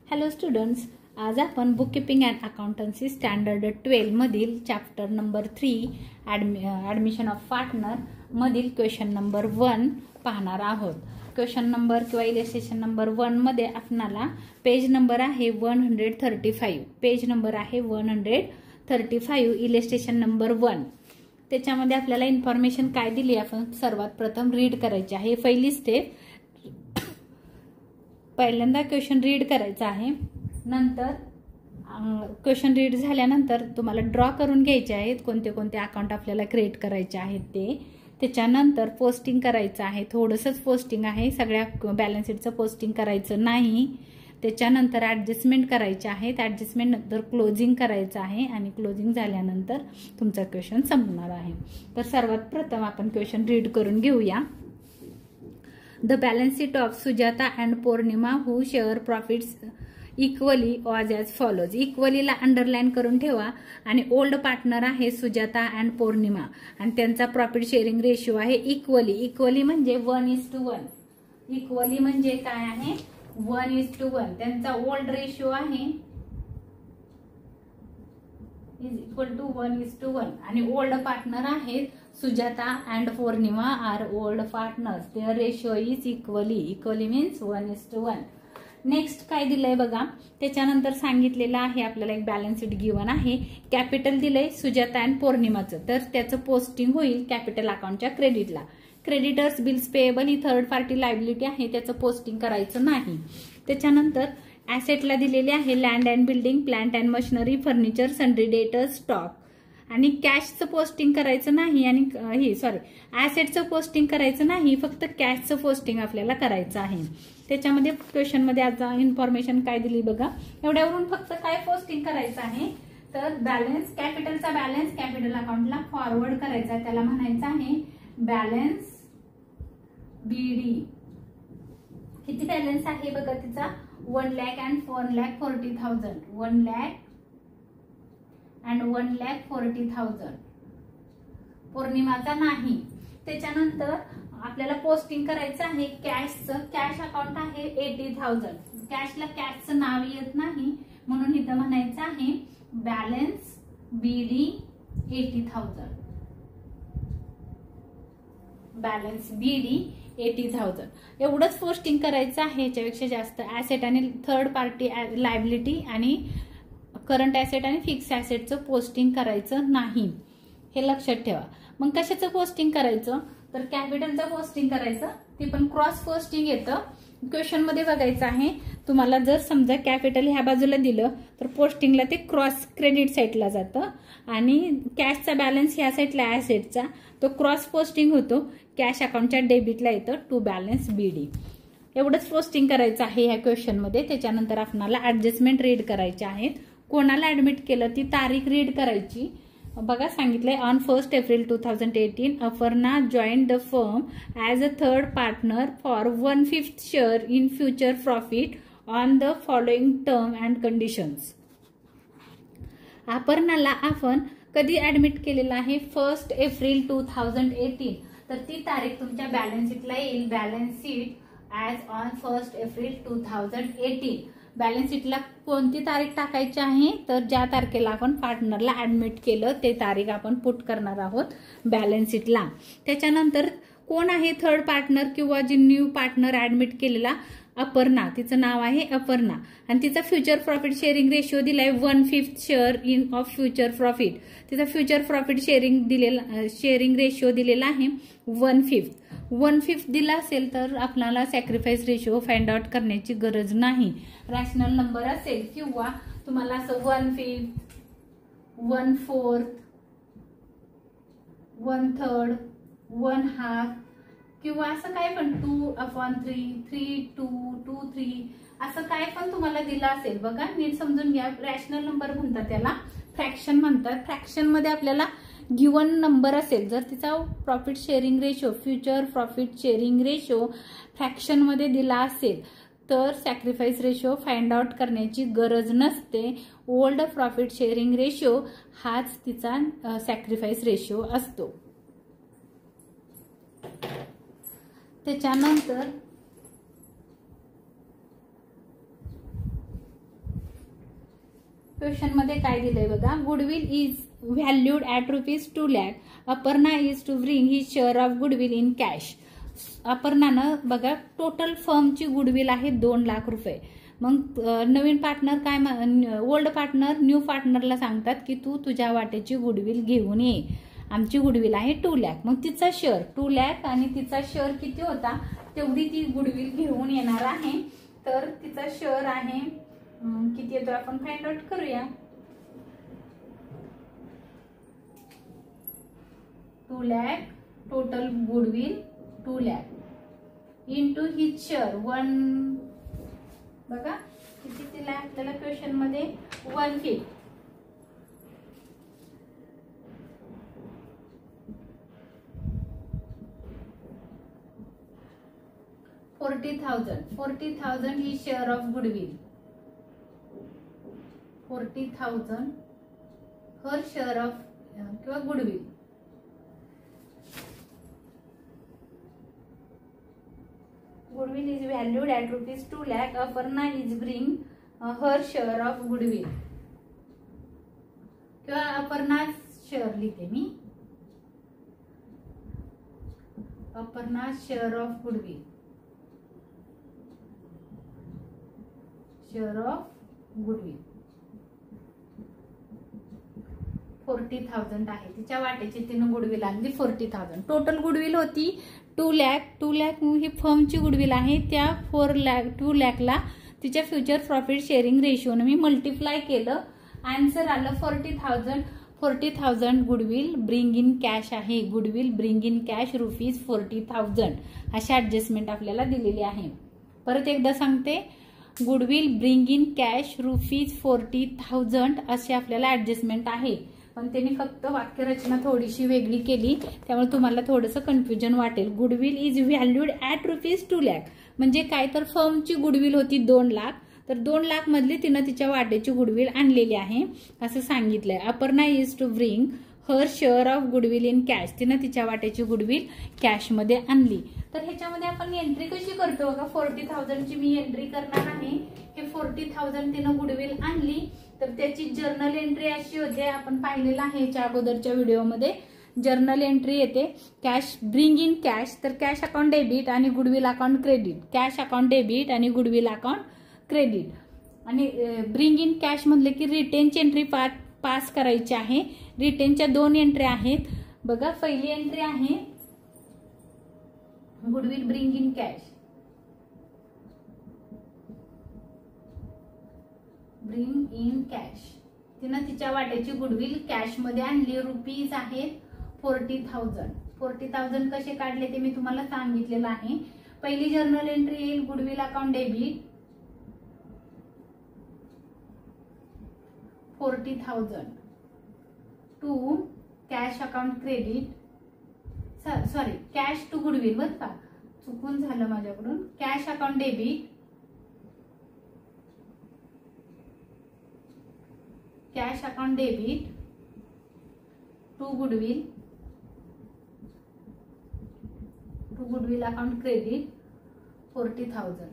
Hello students, आज आपण book keeping and accountancy standard 12 मधील chapter number 3 admission of partner मधील क्वेश्चन नंबर 1 पाहणार आहोत। क्वेश्चन नंबर किंवा इलिस्ट्रेशन नंबर 1 मध्ये आपणाला पेज नंबर आहे 135, पेज नंबर आहे 135, इलिस्ट्रेशन नंबर 1। त्याच्यामध्ये आपल्याला इन्फॉर्मेशन काय दिली आपण सर्वात प्रथम रीड करायची आहे। पहिली स्टेप, पहिल्यांदा क्वेश्चन रीड करायचा आहे, नंतर क्वेश्चन रीड झाल्यानंतर तुम्हाला ड्रॉ करून घ्यायचे आहेत कोणते कोणते अकाउंट आपल्याला क्रिएट करायचे आहेत ते। त्याच्यानंतर पोस्टिंग करायचं आहे, थोडंसंच पोस्टिंग आहे, सगळ्या बॅलन्स शीटचं पोस्टिंग करायचं नाही। त्याच्यानंतर ॲडजस्टमेंट करायचे आहेत, ॲडजस्टमेंट नंतर क्लोजिंग करायचं आहे आणि क्लोजिंग झाल्यानंतर तुमचा क्वेश्चन संपणार आहे। तर सर्वात प्रथम आपण क्वेश्चन रीड करून घेऊया। The balance sheet of Sujata and Purnima who share profits equally was as follows. Equally ला अंडरलाइन करून ठेवा आणि ओल्ड पार्टनर आहे सुजाता अँड पौर्णिमा आणि त्यांचा प्रॉफिट शेअरिंग रेशिओ आहे इक्वली। इक्वली म्हणजे 1:1। इक्वली म्हणजे काय आहे 1:1। त्यांचा ओल्ड रेशिओ आहे =1:1 आणि ओल्ड पार्टनर आहेत Sujata and Poornima are old partners, their ratio is equally. Equally means 1:1। Next काय दिलंय बघा, त्याच्यानंतर सांगितलेलं आहे आपल्याला एक बॅलन्स शीट गिवन आहे, कॅपिटल दिलंय सुजाता अँड पौर्णिमाचं, तर त्याचं पोस्टिंग होईल कॅपिटल अकाउंटच्या क्रेडिटला। क्रेडिटर्स बिल्स पेएबल ही थर्ड पार्टी लायबिलिटी आहे, त्याचं पोस्टिंग करायचं नाही। त्याच्यानंतर ऍसेटला दिलेले आहे land and building, plant and machinery, furniture, sundry debtors, stock आणि कॅशचं पोस्टिंग करायचं नाही आणि ऍसेटचं पोस्टिंग करायचं नाही, फक्त कॅशचं पोस्टिंग आपल्याला करायचं आहे। त्याच्यामध्ये क्वेश्चन मध्ये आता इन्फॉर्मेशन काय दिली बघा, एवढ्यावरून फक्त काय पोस्टिंग करायचं आहे तर बॅलन्स, कॅपिटलचा बॅलन्स कॅपिटल अकाउंटला फॉरवर्ड करायचा, त्याला म्हणायचं आहे बॅलन्स बीडी। किती बॅलन्स आहे बघा तिचा 1,00,000 and 1,40,000, 1,00,000 and 1,40,000। पौर्णिमाचा नाही। त्याच्यानंतर आपल्याला पोस्टिंग करायचं आहे कॅशचं, कॅश अकाउंट आहे 80,000, कॅशला कॅशचं नाव येत नाही म्हणून इथं म्हणायचं आहे बॅलन्स बीडी 80,000, बॅलन्स बीडी 80,000। एवढंच पोस्टिंग करायचं आहे, याच्यापेक्षा जास्त ऍसेट आणि थर्ड पार्टी लायबिलिटी आणि करंट ऍसेट आणि फिक्स ऍसेटचं पोस्टिंग करायचं नाही, हे लक्षात ठेवा। मग कशाचं पोस्टिंग करायचं तर कॅपिटलचं पोस्टिंग करायचं, ते पण क्रॉस पोस्टिंग येतं। क्वेश्चन मध्ये बघायचं आहे तुम्हाला, जर समजा कॅपिटल ह्या बाजूला दिलं तर पोस्टिंगला ते क्रॉस क्रेडिट साईडला जातं आणि कॅशचा बॅलन्स ह्या साईडला ऍसेटचा तो क्रॉस पोस्टिंग होतो, कॅश अकाउंटच्या डेबिटला येतं टू बॅलन्स बीडी। एवढंच पोस्टिंग करायचं आहे ह्या क्वेश्चन मध्ये। त्याच्यानंतर आपल्याला ऍडजस्टमेंट रीड करायचे आहेत, कोणाला ऍडमिट केलं ती तारीख रीड करायची। बघा सांगितलंय on 1 April 2018 Aparna joined the firm as a third partner for 1/5 share in future profit on the following term and conditions. अपर्णाला आपण कधी ऍडमिट केलेलं आहे 1 एप्रिल 2018, तर ती तारीख तुमच्या बॅलन्स शीटला येईल, balance sheet as on 1 April 2018। Balance शीटला कोणती तारीख टाकायची आहे तर ज्या तारखेला आपण पार्टनरला ऍडमिट केलं ते तारीख आपण पुट करणार आहोत बॅलन्स शीटला। त्याच्यानंतर कोण आहे थर्ड पार्टनर किंवा जी न्यू पार्टनर ऍडमिट केलेला, अपर्णा, तिचं नाव आहे अपर्णा आणि तिचा फ्युचर प्रॉफिट शेअरिंग रेशिओ दिलाय 1/5 share in of future profit. तिचा फ्युचर प्रॉफिट शेअरिंग रेशिओ दिलेला आहे 1/5। 1/5 दिला असेल तर आपल्याला सॅक्रिफाईस रेशिओ फाइंड आउट करण्याची गरज नाही। रॅशनल नंबर असेल किंवा तुम्हाला असं 1/5, 1/4, 1/3, 1/2 किंवा असं काय पण 2/3, 3/2, 2/3 असं काय पण तुम्हाला दिलं असेल बघा, नीट समजून घ्या। रॅशनल नंबर म्हणतात त्याला, फ्रॅक्शन म्हणतात। फ्रॅक्शन मध्ये आपल्याला गिवन नंबर असेल, जर तिचा profit sharing ratio, future profit sharing ratio fraction मध्ये दिला असेल तर सॅक्रिफाईस रेशो फाइंड आउट करण्याची गरज नसते। ओल्ड प्रॉफिट शेअरिंग रेशो हाच तिचा सॅक्रिफाईस रेशो असतो। त्याच्यानंतर क्वेश्चन मध्ये काय दिलंय बघा, goodwill is valued at ₹2 lakh. Aparna is to bring his share of goodwill in cash. अपर्णानं बघा टोटल फर्मची गुडविल आहे 2 लाख रुपये. मग नवीन पार्टनर काय, ओल्ड पार्टनर न्यू पार्टनरला सांगतात की तू तुझ्या वाट्याची गुडविल घेऊन ये. आमची गुडविल आहे 2 लाख. मग तिचा शेअर 2 लाख आणि तिचा शेअर किती होता तेवढी ती गुडविल घेऊन येणार आहे. तर तिचा शेअर आहे किती येतो आपण फाइंड आउट करूया. 2 lakh total goodwill 2 lakh into his share 1. बघा किती दिला आपल्याला क्वेश्चन मध्ये 1/5. $40,000 ही share of goodwill. 40,000 her share of किंवा goodwill. Goodwill is valued at ₹2 lakh. Aparna is bring her share of goodwill. किंवा अपर्णा शेअर लिहिते मी. Aparna share of goodwill. Share of goodwill 40,000 आहे. तिच्या वाट्याची तिनं गुडविल आणली 40,000. टोटल गुडविल होती 2 लाख. 2 लाख ही फर्मची गुडविल आहे. त्या 2 लाखला तिच्या फ्युचर प्रॉफिट शेअरिंग रेशिओने मी मल्टिप्लाय केलं. आन्सर आलं 40,000. 40,000 गुडविल ब्रिंग इन कॅश आहे. गुडविल ब्रिंग इन कॅश ₹40,000 अशी ऍडजस्टमेंट आपल्याला दिलेली आहे. परत एकदा सांगते, गुडविल ब्रिंग इन कॅश ₹40,000 अशी आपल्याला ऍडजस्टमेंट आहे. पण त्यांनी फक्त वाक्यरचना थोडीशी वेगळी केली, त्यामुळे तुम्हाला थोडंसं कन्फ्युजन वाटेल. Goodwill is valued at ₹2 lakh म्हणजे काय, तर फर्मची गुडविल होती 2 लाख. तर 2 लाख मधली तिनं तिच्या वाट्याची गुडविल आणलेली आहे असं सांगितलंय. Aparna is to bring her share of goodwill in cash. तिनं तिच्या वाट्याची गुडविल कॅशमध्ये आणली. तर ह्याच्यामध्ये आपण एंट्री कशी करतो बघा, 40,000ची मी एंट्री करणार आहे. हे 40,000 तिनं गुडविल आणली. तर त्याची जर्नल एंट्री अशी होते, आपण पाहिलेलं आहे याच्या अगोदरच्या व्हिडिओमध्ये. जर्नल एंट्री येते कॅश ब्रिंग इन कॅश. तर कॅश अकाउंट डेबिट आणि goodwill account credit. Cash account debit आणि गुडविल अकाउंट क्रेडिट. आणि ब्रिंग इन कॅश म्हटले की रिटेनची एंट्री पास करायची आहे. रिटेनच्या 2 एंट्री आहेत बघा. पहिली एंट्री आहे goodwill bring in cash. Bring in cash. तिनं तिच्या वाट्याची गुडविल कॅश मध्ये आणली. रुपीज आहेत 40,000. 40,000 कसे काढले ते मी तुम्हाला सांगितलेलं आहे. पहिली जर्नल एंट्री येईल goodwill account debit 40,000 to cash account credit. Sorry cash to goodwill बरं का, चुकून झालं माझ्याकडून. Cash account debit cash account debit to goodwill account credit 40,000.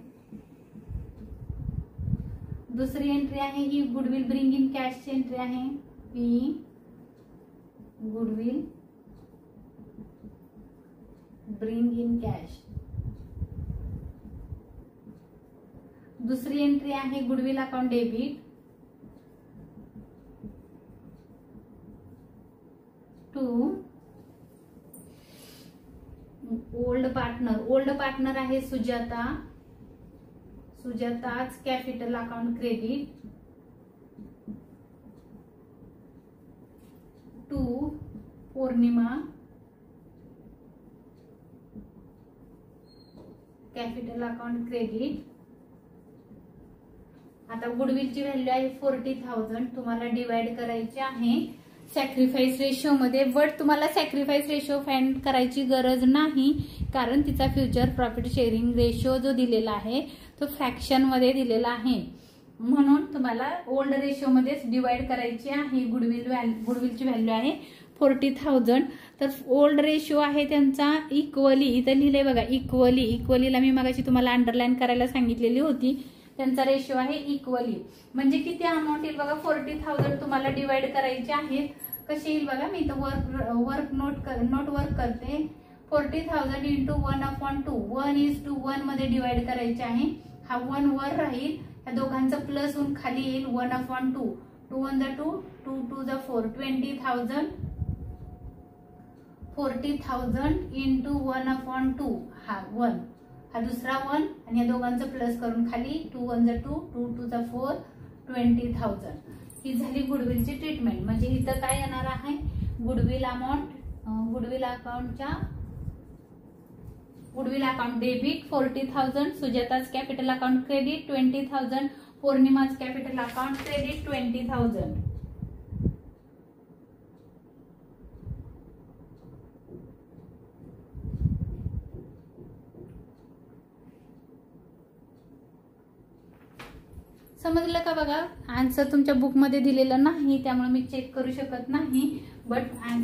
दुसरी एंट्री आहे ही गुडविल ब्रिंग इन कॅशची एंट्री आहे. पी गुडविल ब्रिंग इन कॅश. दुसरी एंट्री आहे goodwill account debit to old partner. Old partner आहे सुजाता. सुजाताच capital account credit to Purnima capital account credit. आता गुडविलची व्हॅल्यू आहे 40,000. तुम्हाला डिवाइड करायची आहे सॅक्रिफाईस रेशो मध्ये. बट तुम्हाला सॅक्रिफाईस रेशो फाइंड करायची गरज नाही, कारण तिचा फ्युचर प्रॉफिट शेअरिंग रेशो जो दिलेला आहे तो फ्रॅक्शन मध्ये दिलेला आहे. म्हणून तुम्हाला ओल्ड रेशो मध्येच डिवाइड करायची आहे. गुडविलची व्हॅल्यू आहे 40,000. तर ओल्ड रेशो आहे त्यांचा इक्वली. इथं लिहिलंय बघा इक्वलीला मी मगाशी तुम्हाला अंडरलाईन करायला सांगितलेली होती. त्यांचा रेशो आहे इक्वली. म्हणजे किती अमाऊंट येईल बघा, 40,000 तुम्हाला डिवाइड करायचे आहेत. कशी येईल बघा, मी इथं वर्क नोट वर्क करते. 40,000 इंटू 1/2, 1:1 मध्ये डिवाइड करायचे आहे. हा 1 वर राहील, या दोघांचं प्लस होऊन खाली येईल 1/2. 2 1 2, 2 2 4, 20,000. 40,000 इंटू 1/2, हा 1, हा दुसरा 1 आणि या दोघांचं प्लस करून खाली 2 1 2, 2 2 4, 20,000. ही झाली गुडविलची ट्रीटमेंट. म्हणजे इथं काय येणार आहे, goodwill amount, goodwill account debit 40,000, Sujata's capital account credit 20,000, Purnima's capital account credit 20,000. समजलं का बघा, आन्सर तुमच्या बुक मध्ये दिलेलं नाही त्यामुळे मी चेक करू शकत नाही, बट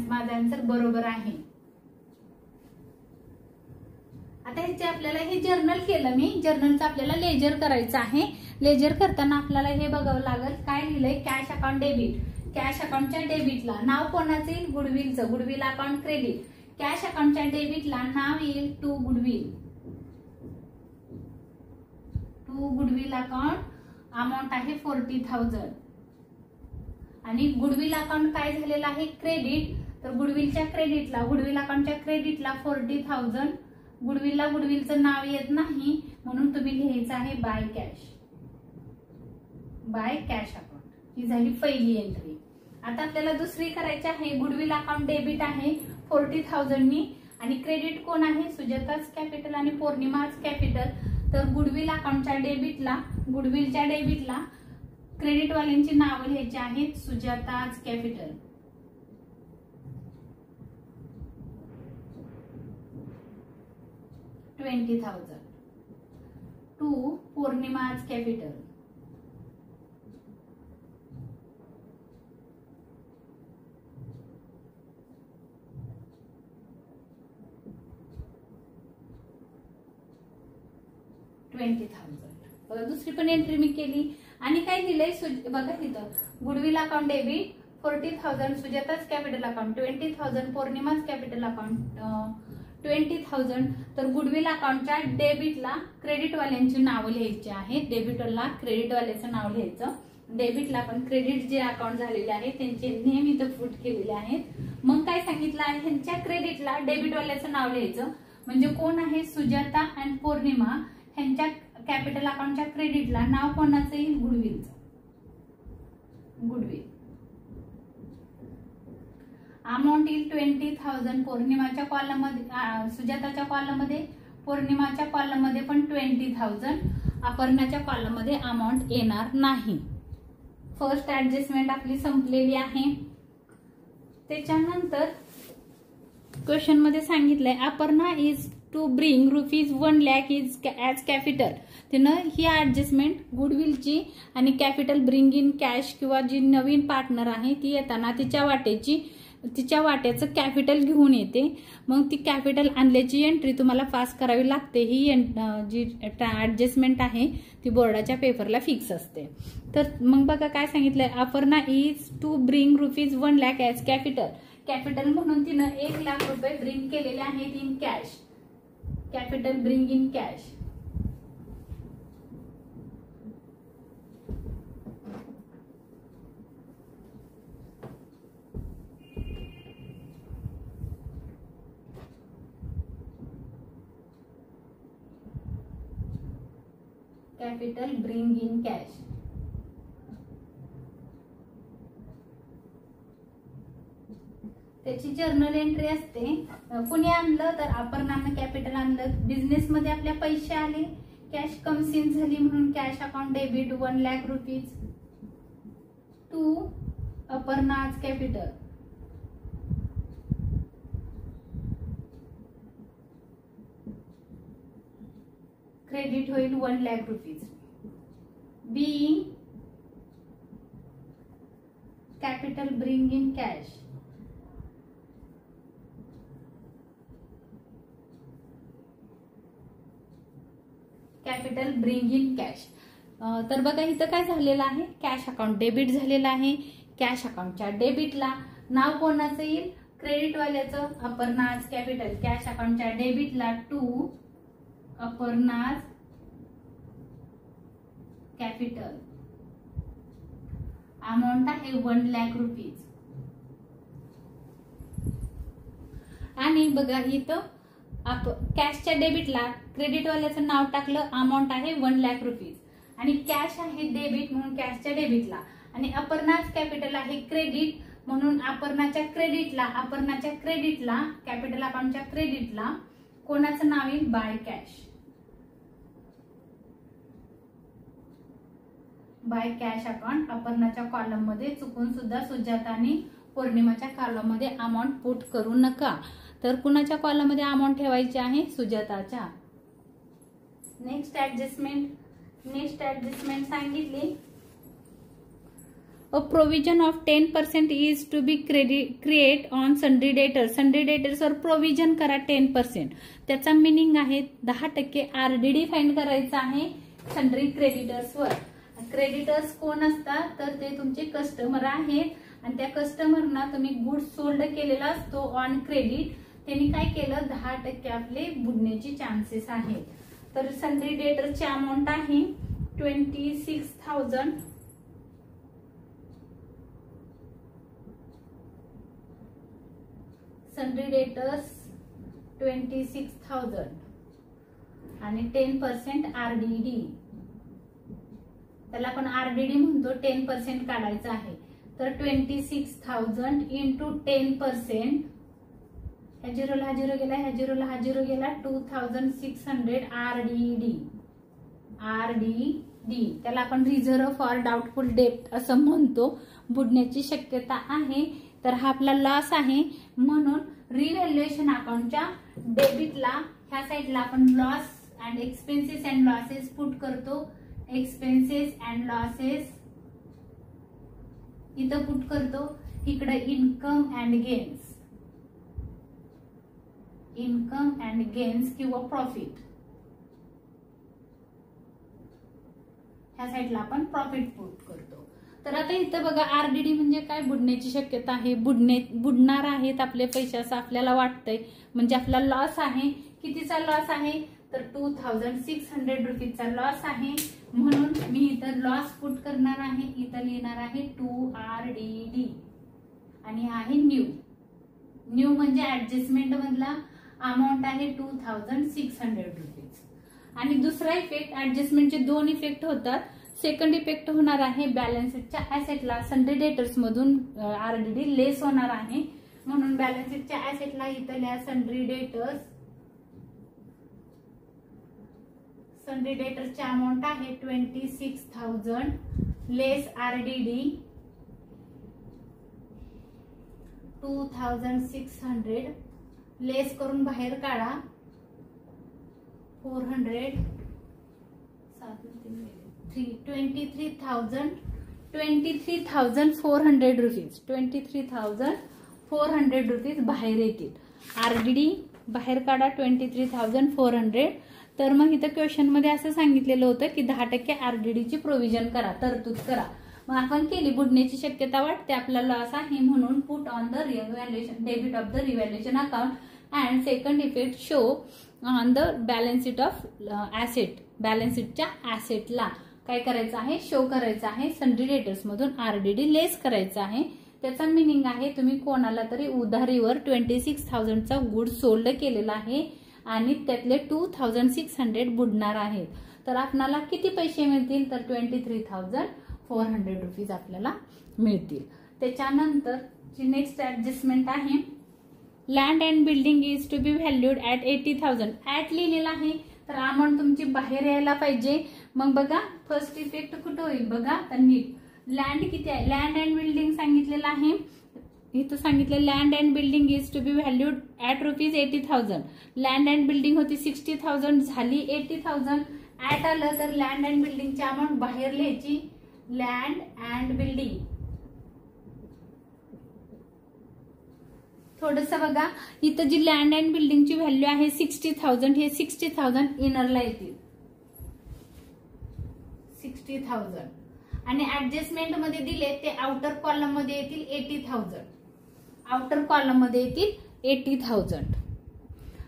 माझा आन्सर बरोबर आहे. आता ह्याचे आपल्याला हे जर्नल केलं मी, जर्नलचं आपल्याला लेजर करायचं आहे. लेजर करताना आपल्याला हे बघावं लागेल, काय लिहिलंय, कॅश अकाउंट डेबिट. कॅश अकाउंटच्या डेबिटला नाव कोणाचं येईल, गुडविलचं, गुडविल अकाउंट क्रेडिट. कॅश अकाउंटच्या डेबिटला नाव येईल to goodwill, to goodwill account. Amount आहे 40,000 आणि गुडविल अकाउंट काय झालेलं आहे, क्रेडिट. तर गुडविलच्या क्रेडिटला, गुडविल अकाउंटच्या क्रेडिटला 40,000. गुडविलला गुडविलचं नाव येत नाही म्हणून तुम्ही लिहायचं आहे by cash, by cash account. ही झाली पहिली एंट्री. आता आपल्याला दुसरी करायची आहे. गुडविल अकाउंट डेबिट आहे 40,000 नी आणि क्रेडिट कोण आहे, सुजाताज कॅपिटल आणि पौर्णिमाज कॅपिटल. तर गुडविल अकाउंटच्या डेबिटला, गुडविलच्या डेबिटला क्रेडिट वाल्यांची नावं लिहायची आहेत, Sujata's capital. $20,000 to Purnima's capital. $20,000. बघा दुसरी पण एंट्री मी केली आणि काय दिलंय बघा तिथं, goodwill account debit 40,000, Sujata's capital account 20,000, Purnima's capital account 20,000. तर गुडविल अकाउंटच्या डेबिटला क्रेडिट वाल्यांची नावं लिहायची आहेत. डेबिटला क्रेडिट वाल्याचं नाव लिहायचं. डेबिटला पण क्रेडिट जे अकाउंट झालेले आहे त्यांचे नेम इथं फुट केलेले आहेत. मग काय सांगितलं आहे, ह्यांच्या क्रेडिटला डेबिट वाल्याचं नाव लिहायचं. म्हणजे कोण आहे, सुजाता अँड पौर्णिमा. ह्यांच्या कॅपिटल अकाउंटच्या क्रेडिटला नाव कोणाचं येईल, गुडविलचं, गुडविल. अमाऊंट येईल 20,000 पौर्णिमाच्या कॉलम मध्ये, सुजाताच्या कॉलम मध्ये, पौर्णिमाच्या कॉलम मध्ये पण 20,000. अपर्णाच्या कॉलम मध्ये अमाऊंट येणार नाही. फर्स्ट ऍडजस्टमेंट आपली संपलेली आहे. त्याच्यानंतर क्वेश्चन मध्ये सांगितलंय, Aparna is to bring ₹1 lakh is as capital. तिनं ही ऍडजस्टमेंट गुडविलची आणि कॅपिटल ब्रिंग इन कॅश किंवा जी नवीन पार्टनर आहे ती येताना तिच्या वाट्याचं कॅपिटल घेऊन येते. मग ती कॅपिटल आणल्याची एंट्री तुम्हाला पास करावी लागते. ही जी ऍडजस्टमेंट आहे ती बोर्डाच्या पेपरला फिक्स असते. तर मग बघा काय सांगितलंय, Aparna is to bring ₹1 lakh as capital. Capital म्हणून तिनं 1 लाख रुपये ब्रिंग केलेले आहेत in cash. Capital bring in cash. Capital bring in cash. त्याची जर्नल एंट्री असते. कुणी आणलं तर अपर्णानं कॅपिटल आणलं. बिझनेस मध्ये आपल्या पैसे आले, कॅश कमसिन झाली म्हणून cash account debit ₹1 lakh to Aparna's capital. Credit होईल ₹1 lakh. Being capital bring in cash. Capital bring in cash. तर बघा इथं काय झालेलं आहे, कॅश अकाउंट डेबिट झालेलं आहे. कॅश अकाउंटच्या डेबिटला नाव कोणाचं येईल, क्रेडिटवाल्याचं, अपर्णाज कॅपिटल. कॅश अकाउंटच्या डेबिटला टू अपर्णाज कॅपिटल. अमाऊंट आहे 1 लाख रुपीज. आणि बघा इथं कॅशच्या डेबिटला क्रेडिटवाल्याचं नाव टाकलं, अमाऊंट आहे 1 लाख रुपीज. आणि कॅश आहे डेबिट म्हणून कॅशच्या डेबिटला, आणि अपर्णाज कॅपिटल आहे क्रेडिट म्हणून अपर्णाच्या क्रेडिटला कॅपिटल अकाउंटच्या क्रेडिटला कोणाचं नाव येईल, by cash. By cash account अपर्णाच्या कॉलम मध्ये चुकून सुद्धा सुजाताने पौर्णिमाच्या कॉलम मध्ये अमाऊंट पुट करू नका. तर कुणाच्या कॉलम मध्ये अमाऊंट ठेवायची आहे, सुजाताच्या. नेक्स्ट ऍडजस्टमेंट सांगितली. A provision of 10% is to be create on sundry debtors. Sundry debtors वर प्रोव्हिजन करा 10%. त्याचा मिनिंग आहे 10% RDD फाइंड करायचा आहे सन्ड्री क्रेडिटर्स वर. क्रेडिटर्स कोण असतात, तर ते तुमचे कस्टमर आहेत, आणि त्या कस्टमरना तुम्ही गुड्स सोल्ड केलेला असतो ऑन क्रेडिट. त्यांनी काय केलं, 10% आपले बुडण्याचे चान्सेस आहेत. तर सन्ड्री डेटरची अमाऊंट आहे 26,000. सन्ड्री डेटर्स 26,000 आणि 10% RDD. त्याला आपण RDD म्हणतो, 10% काढायचं आहे. तर 26,000 इंटू 10%. ह्या झिरोला हा झिरो गेला, ह्या झिरोला हा झिरो गेला, 2,600 RDD. त्याला आपण रिझर्व्ह फॉर डाऊटफुल डेब्ट असं म्हणतो. बुडण्याची शक्यता आहे, तर हा आपला लॉस आहे. म्हणून रिव्हॅल्युएशन अकाउंटच्या डेबिटला ह्या साईडला आपण loss and expenses and losses put करतो. एक्सपेन्सेस अँड लॉसेस इथं पुट करतो. इकडे इन्कम अँड गेन्स किंवा प्रॉफिट, ह्या साईडला आपण प्रॉफिट पुट करतो. तर आता इथं बघा RDD म्हणजे काय, बुडण्याची शक्यता आहे. बुडणार आहेत आपले पैसे असं आपल्याला वाटतंय, म्हणजे आपला लॉस आहे. कितीचा लॉस आहे, तर 2,600 रुपीजचा लॉस आहे. म्हणून मी इथं लॉस पुट करणार आहे. इथं लिहिणार आहे 2 RDD. आणि आहे न्यू म्हणजे ऍडजस्टमेंट मधला अमाऊंट आहे 2,600 रुपीज. आणि दुसरा इफेक्ट, ऍडजस्टमेंटचे 2 इफेक्ट होतात. सेकंड इफेक्ट होणार आहे बॅलन्स शीटच्या ऍसेटला सन्ड्री डेटर्स मधून RDD लेस होणार आहे. म्हणून बॅलन्स शीटच्या ऍसेटला इथं लिहा सन्ड्री डेटर्सची अमाऊंट आहे 26,000 लेस RDD 2,600 लेस करून बाहेर काढा 400 23,400 रुपीज. 23,400 रुपीज बाहेर येतील. RDD बाहेर काढा 23,400. तर मग इथं क्वेश्चन मध्ये असं सांगितलेलं होतं की 10% RDD ची प्रोव्हिजन करा, तरतूद करा. मग आपण केली. बुडण्याची शक्यता वाटते, आपला लॉस आहे, म्हणून put on the revaluation debit of the revaluation account. And second effect show on the balance sheet of asset. Balance शीटच्या ऍसेटला काय करायचं आहे, शो करायचं आहे. सन्ड्री डेटर्स मधून RDD लेस करायचं आहे. त्याचा मिनिंग आहे तुम्ही कोणाला तरी उधारीवर 26,000चा गुड सोल्ड केलेला आहे आणि त्यातले 2,600 बुडणार आहेत. तर आपल्याला किती पैसे मिळतील, तर 23,400 रुपीज आपल्याला मिळतील. त्याच्यानंतर जी नेक्स्ट ऍडजस्टमेंट आहे, land and building is to be valued at 80,000. At लिहिलेला आहे, तर अमाऊंट तुमची बाहेर यायला पाहिजे. मग बघा फर्स्ट इफेक्ट कुठं होईल बघा, तर नीट लँड किती आहे, लँड अँड बिल्डिंग सांगितलेलं आहे. इथं सांगितलं land and building is to be valued at rupees 80,000. Land and building होती 60,000 झाली 80,000. ऍट आलं तर लँड अँड बिल्डिंगची अमाऊंट बाहेर लिहायची. लँड अँड बिल्डिंग थोडस बघा, इथं जी लँड अँड बिल्डिंगची व्हॅल्यू आहे 60,000, हे 60,000 इनरला येतील. 60,000 आणि ऍडजस्टमेंट मध्ये दिले ते आउटर कॉलम मध्ये येतील 80,000. आउटर कॉलम मध्ये येतील 80,000.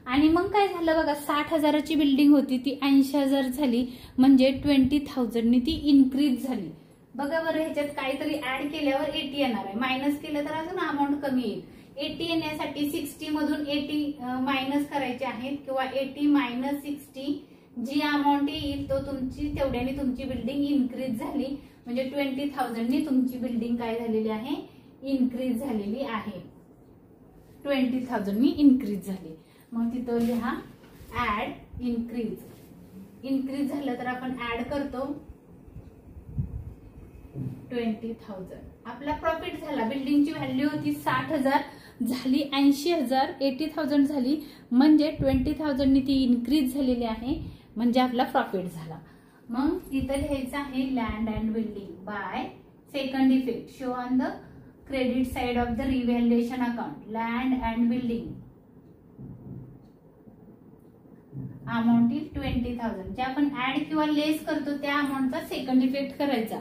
आणि मग काय झालं बघा, 60,000ची बिल्डिंग होती ती 80,000 झाली, म्हणजे 20,000 नी ती इन्क्रीज झाली. बघा बरं, ह्याच्यात काहीतरी ऍड केल्यावर 80 येणार आहे, मायनस केलं तर अजून अमाऊंट कमी येईल. 80 येण्यासाठी 60 मधून 80 मायनस करायचे आहेत किंवा 80 मायनस 60 जी अमाऊंट येईल तो तुमची तेवढ्याने तुमची बिल्डिंग इन्क्रीज झाली, म्हणजे 20,000 नी तुमची बिल्डिंग काय झालेली आहे, इन्क्रीज झालेली आहे. 20,000 नी इन्क्रीज झाली. मग तिथं लिहा ऍड इन्क्रीज. इन्क्रीज झालं तर आपण ऍड करतो 20,000. आपला प्रॉफिट झाला. बिल्डिंगची व्हॅल्यू होती 60,000 झाली 80,000, 80,000 झाली, म्हणजे 20,000 नी ती इन्क्रीज झालेली आहे, म्हणजे आपला प्रॉफिट झाला. मग इथं लिहायचं आहे land and building by second effect show on the credit side of the revaluation account. Land and building amount is 20,000. जे आपण ऍड किंवा लेस करतो त्या अमाऊंटचा सेकंड इफेक्ट करायचा.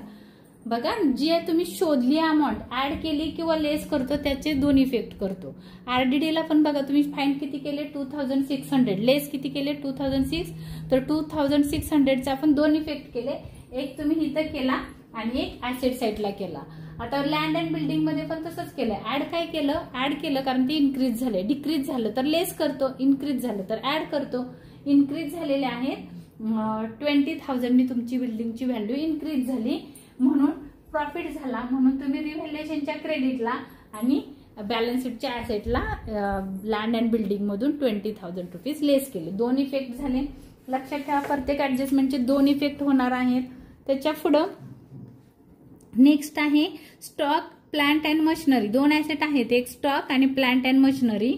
बघा, जी तुम्ही शोधली अमाऊंट ऍड केली किंवा लेस करतो त्याचे दोन इफेक्ट करतो. आरडीडी ला पण बघा तुम्ही फाईन किती केले 2600, लेस किती केले 2006, तर 2600चा आपण दोन इफेक्ट केले. एक तुम्ही इथं केला आणि एक ऍसेट साईडला केला. आता लँड अँड बिल्डिंग मध्ये पण तसंच केलं. ऍड काय केलं, ऍड केलं कारण ते इन्क्रीज झाले. डिक्रीज झालं तर लेस करतो, इन्क्रीज झालं तर ऍड करतो. इन्क्रीज झालेले आहेत 20,000 नी तुमची बिल्डिंगची व्हॅल्यू इन्क्रीज झाली, म्हणून प्रॉफिट झाला. म्हणून तुम्ही रिव्हॅल्युएशनच्या क्रेडिटला आणि बॅलन्स शीटच्या ऍसेटला लँड अँड बिल्डिंग मधून 20,000 रुपीज लेस केले. दोन इफेक्ट झाले. लक्षात ठेवा, प्रत्येक ऍडजस्टमेंटचे दोन इफेक्ट होणार आहेत. त्याच्या पुढं नेक्स्ट आहे स्टॉक, प्लांट अँड मशिनरी. दोन ऍसेट आहेत, एक स्टॉक आणि plant and machinery.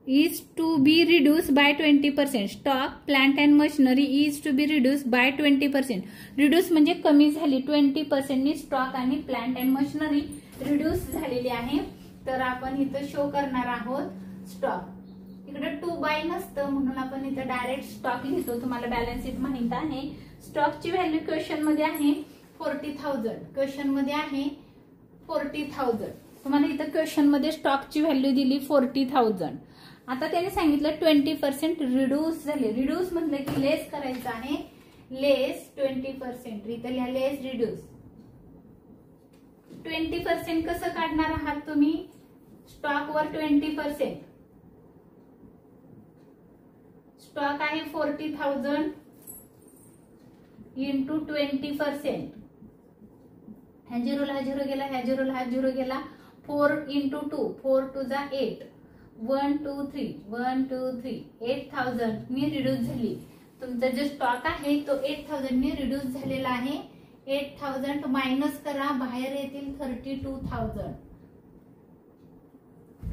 is to be reduced by 20%. Stock, plant and machinery is to be reduced by 20%. Reduce म्हणजे कमी झाली. 20% नी स्टॉक आणि प्लांट अँड मशिनरी रिड्यूस झालेली आहे. तर आपण इथं शो करणार आहोत स्टॉक. इकडे टू बाय नसतं म्हणून आपण इथं डायरेक्ट स्टॉक लिहितो. तुम्हाला बॅलन्स शीट माहित आहे. स्टॉकची व्हॅल्यू क्वेश्चन मध्ये आहे 40,000. क्वेश्चन मध्ये आहे 40,000. तुम्हाला इथं क्वेश्चन मध्ये स्टॉकची व्हॅल्यू दिली 40,000. आता त्याने सांगितलं 20% रिड्यूस झाले. रिड्यूस म्हटलं की लेस करायचं आहे. लेस 20%. इथं लिहा लेस रिड्यूस. 20% कसं काढणार आहात तुम्ही, स्टॉकवर 20%. स्टॉक आहे 40,000 इंटू 20%. ह्या झिरोला हा झिरो गेला, ह्या झिरोला हा झिरो गेला. 4 इंटू 2, 4 2 जा 8. 1 2 3 1 2 3 8,000 नी रिड्यूस झाली. तुमचा जो स्टॉक आहे तो 8,000 नी रिड्यूस झालेला आहे. 8,000 मायनस करा, बाहेर येतील 32,000.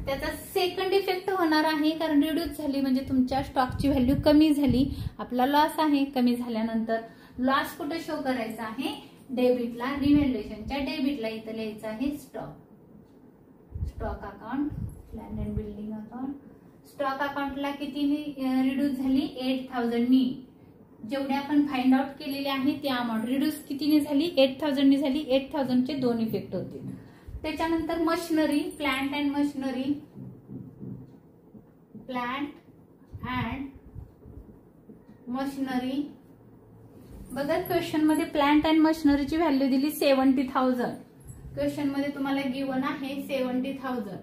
त्याचा सेकंड इफेक्ट होणार आहे कारण रिड्यूस झाली म्हणजे तुमच्या स्टॉकची व्हॅल्यू कमी झाली. आपला लॉस आहे. कमी झाल्यानंतर लॉस कुठे शो करायचा आहे, डेबिटला. रिव्हॅल्युएशनच्या डेबिटला इथं लिहायचं आहे stock. Stock account, land and building account. Stock अकाउंटला किती रिड्यूस झाली 8,000 नी. जेवढे आपण फाइंड आउट केलेले आहे ते अमाऊंट रिड्यूस कितीने झाली 8,000 नी झाली. 8,000 चे दोन इफेक्ट होतील. त्याच्यानंतर machinery, plant and machinery. Plant and machinery. बघा क्वेश्चन मध्ये प्लांट अँड मशिनरीची व्हॅल्यू दिली 70,000. क्वेश्चन मध्ये तुम्हाला गिवन आहे 70,000.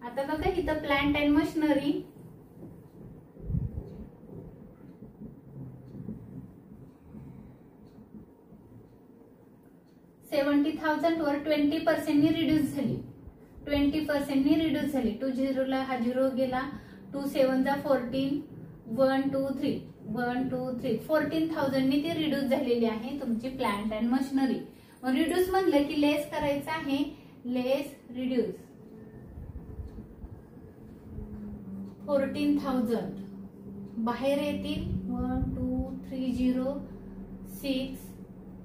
आता बघा इथं प्लांट अँड मशिनरी 70,000 वर 20% नी रिड्यूस झाली. 20% नी रिड्यूस झाली. 2 झिरोला हा झिरो गेला. 2 7 जा 14. 1 2 3 1 2 3 14,000 नी ती रिड्यूस झालेली आहे तुमची प्लांट अँड मशिनरी. रिड्यूस म्हणलं की लेस करायचं आहे. लेस रिड्यूस 14,000. बाहेर येतील 1 2 3 0 6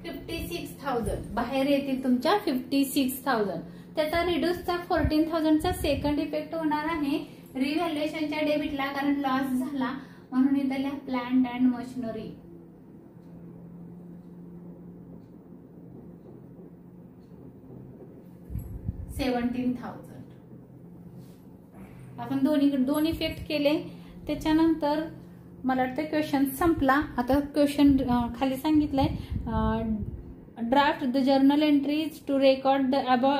56,000. बाहेर येतील तुमच्या 56,000. त्याचा रिड्यूसचा 14,000चा सेकंड इफेक्ट होणार आहे रिव्हॅल्युएशनच्या डेबिटला कारण लॉस झाला. म्हणून इथं लिहा प्लांट अँड मशिनरी. $17,000. आपण दोन इफेक्ट केले. त्याच्यानंतर मला वाटतं क्वेश्चन संपला. आता क्वेश्चन खाली सांगितलंय draft the journal entries to record the above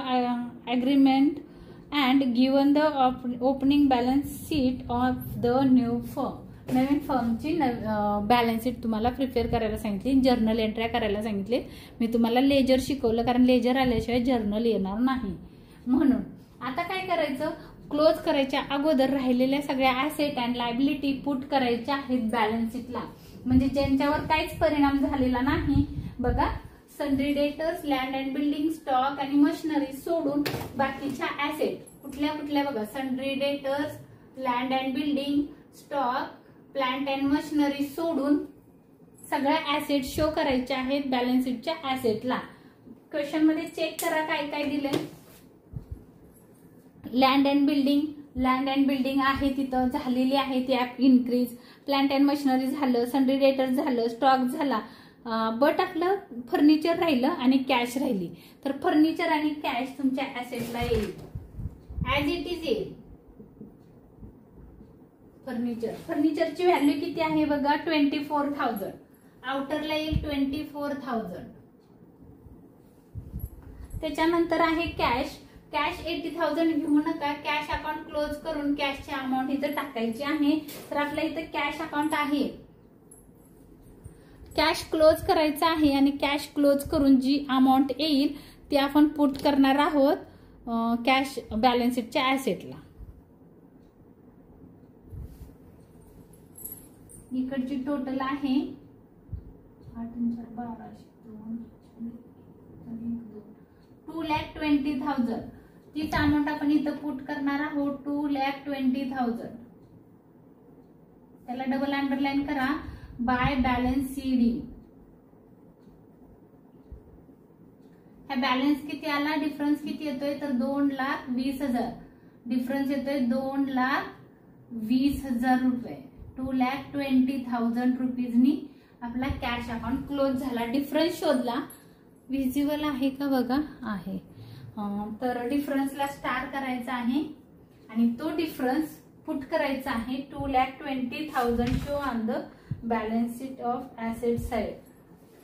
agreement and given the opening balance sheet of the new firm. नवीन फर्मची बॅलन्स शीट तुम्हाला प्रिपेअर करायला सांगितली, जर्नल एंट्र्या करायला सांगितले. मी तुम्हाला लेजर शिकवलं कारण लेजर आल्याशिवाय जर्नल येणार नाही. म्हणून आता काय करायचं, क्लोज करायच्या अगोदर राहिलेल्या सगळ्या ऍसेट अँड लायबिलिटी पुट करायच्या आहेत बॅलन्स शीटला, म्हणजे ज्यांच्यावर काहीच परिणाम झालेला नाही. बघा, sundry debtors, land and building, stock आणि मशिनरी सोडून बाकीच्या ऍसेट कुठल्या कुठल्या बघा, sundry debtors, land and building, stock, plant and machinery सोडून सगळ्या ऍसेट शो करायच्या आहेत बॅलन्स शीटच्या ऍसेटला. क्वेश्चन मध्ये चेक करा काय काय दिलंय. लँड अँड बिल्डिंग आहे तिथं झालेली आहे ती इन्क्रीज. प्लांट अँड मशिनरी झालं, सन्ड्री डेटर्स झालं, स्टॉक झाला. बट आपलं फर्निचर राहिलं आणि कॅश राहिली. तर फर्निचर आणि कॅश तुमच्या ऍसेटला येईल, ऍज इट इज येईल. फर्निचरची व्हॅल्यू किती आहे बघा, 24,000. आउटरला येईल 24,000. त्याच्यानंतर आहे कॅश. कॅश 80,000 घेऊ नका. कॅश अकाउंट क्लोज करून कॅशची अमाऊंट इथं टाकायची आहे. तर आपल्या इथं कॅश अकाउंट आहे, कॅश क्लोज करायचं आहे आणि कॅश क्लोज करून जी अमाऊंट येईल ती आपण पुट करणार आहोत कॅश बॅलन्स शीटच्या ऍसेटला. इकडची टोटल आहे 2,20,000. तीच अमाऊंट आपण इथं पुट करणार आहोत 2,20,000. त्याला डबल अंडरलाईन करा, बाय बॅलन्स सीडी. हा बॅलन्स किती आला, डिफरन्स किती येतोय तर 2,20,000. डिफरन्स येतोय 2,20,000 रुपये. 2,20,000 रुपीजनी आपला कॅश अकाउंट क्लोज झाला. डिफरन्स शोधला, विजिबल आहे का बघा, आहे. तर डिफरन्सला स्टार करायचा आहे आणि तो डिफरन्स पुट करायचा आहे 2,20,000 show on the balance sheet of asset side.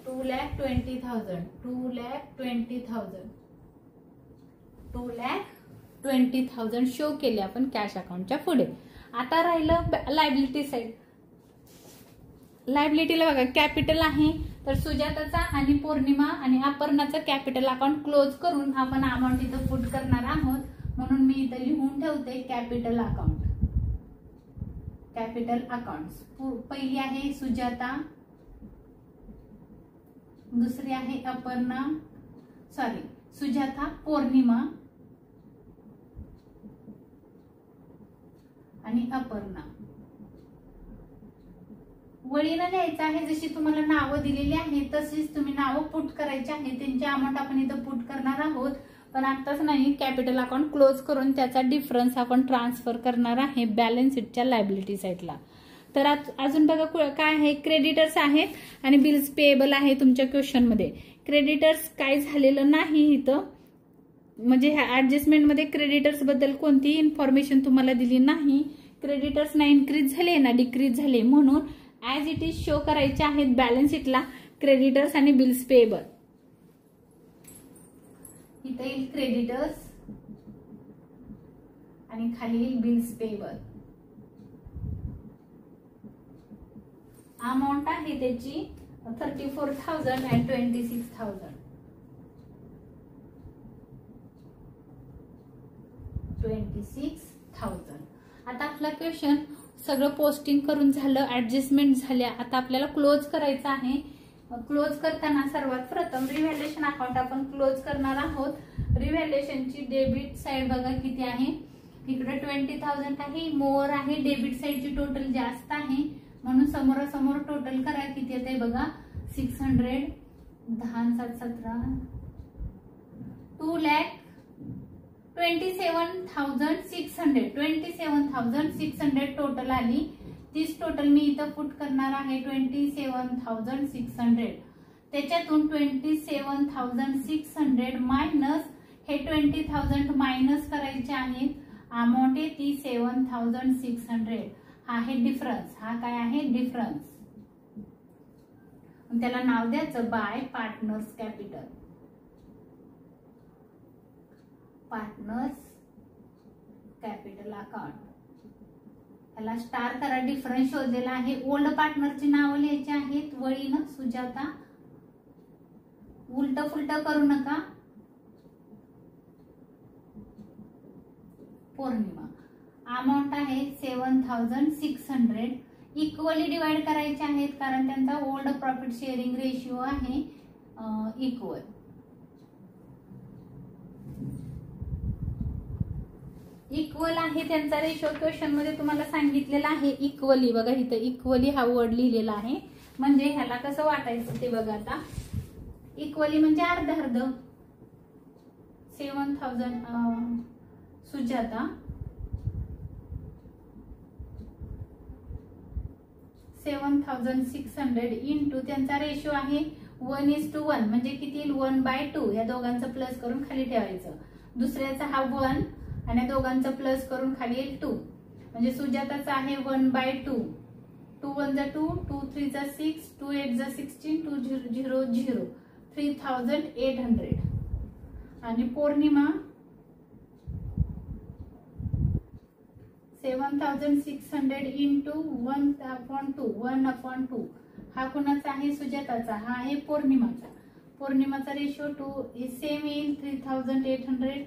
2,20,000 show केले आपण कॅश अकाउंटच्या पुढे. आता राहिलं लायबिलिटी साइड. लायबिलिटीला बघा, कॅपिटल आहे तर सुजाताचा आणि पौर्णिमा आणि अपर्णाचा कॅपिटल अकाउंट क्लोज करून आपण अमाऊंट इथं पुट करणार आहोत. म्हणून मी इथं लिहून ठेवते कॅपिटल अकाउंट. कॅपिटल अकाउंट्स पहिली आहे सुजाता, दुसरी आहे सुजाता, पौर्णिमा आणि अपर्णा. वळीनं लिहायचं आहे, जशी तुम्हाला नावं दिलेली आहेत तशीच तुम्ही नावं पुट करायची आहे. त्यांची अमाऊंट आपण इथं पुट करणार आहोत, पण आताच नाही. कॅपिटल अकाउंट क्लोज करून त्याचा डिफरन्स आपण ट्रान्सफर करणार आहे बॅलन्स शीटच्या लायबिलिटी साइडला. तर अजून बघा काय आहे, क्रेडिटर्स आहेत आणि बिल्स पेएबल आहे. तुमच्या क्वेश्चन मध्ये क्रेडिटर्स काय झालेलं नाही इथं, म्हणजे ह्या ऍडजस्टमेंट मध्ये क्रेडिटर्स बद्दल कोणतीही इन्फॉर्मेशन तुम्हाला दिली नाही. क्रेडिटर्स ना इन्क्रीज झाले ना डिक्रीज झाले, म्हणून ऍज इट इज शो करायचे आहेत बॅलन्स शीटला क्रेडिटर्स आणि बिल्स पेएबल. इथे येईल क्रेडिटर्स आणि खाली येईल बिल्स पेएबल. अमाऊंट आहे त्याची 34,000 and 26,000. 26,000. आता आपला क्वेश्चन सगळं पोस्टिंग करून झालं, ऍडजस्टमेंट झाल्या. आता आपल्याला क्लोज करायचं आहे. क्लोज करताना सर्वात प्रथम रिव्हॅल्युएशन अकाउंट आपण क्लोज करणार आहोत. रिव्हॅल्युएशनची डेबिट साइड बघा किती आहे, इकडे 20,000 आहे, मोर आहे. डेबिट साइडची टोटल जास्त आहे म्हणून समोरासमोर टोटल करा किती येते बघा, 600, 10 7 17, 2,27,600. 27,600 टोटल आली. तीच टोटल मी इथं पुट करणार आहे 27,600. त्याच्यातून 27,600 मायनस हे 20,000 मायनस करायचे आहेत. अमाऊंट आहे ती 7,600. हा आहे डिफरन्स. हा काय आहे डिफरन्स. त्याला नाव द्यायचं bye partners capital. Partners capital account. त्याला स्टार करा. डिफरन्स शोधलेला आहे. ओल्ड पार्टनरची नावं लिहायची आहेत वळीनं. सुजाता. उलट फुलट करू नका. पौर्णिमा. अमाऊंट आहे 7,600. इक्वली डिवाइड करायचे आहेत कारण त्यांचा ओल्ड प्रॉफिट शेअरिंग रेशिओ आहे इक्वल. इक्वल आहे त्यांचा रेशो. क्वेश्चन मध्ये तुम्हाला सांगितलेला आहे इक्वली. बघा इथं इक्वली हा वर्ड लिहिलेला आहे. म्हणजे ह्याला कसं वाटायचं ते बघा. आता इक्वली म्हणजे अर्ध अर्ध. 7,000 सुजाता 7,600 इंटू त्यांचा रेशो आहे 1:1 म्हणजे किती येईल 1/2. या दोघांचं प्लस करून खाली ठेवायचं. दुसऱ्याचा हा 1 आणि या दोघांचं प्लस करून खाली येईल 2 म्हणजे सुजाताचा आहे 1/2. 2 1 जा 2, 2 3 जा 6, 2 8 जा 16, 2 0 0 3,800. आणि पौर्णिमा 7,600 इंटू 1/2 1/2. हा कोणाचा आहे सुजाताचा. हा आहे पौर्णिमाचा. पौर्णिमाचा रेशो 2 हे सेम येईल 3,800.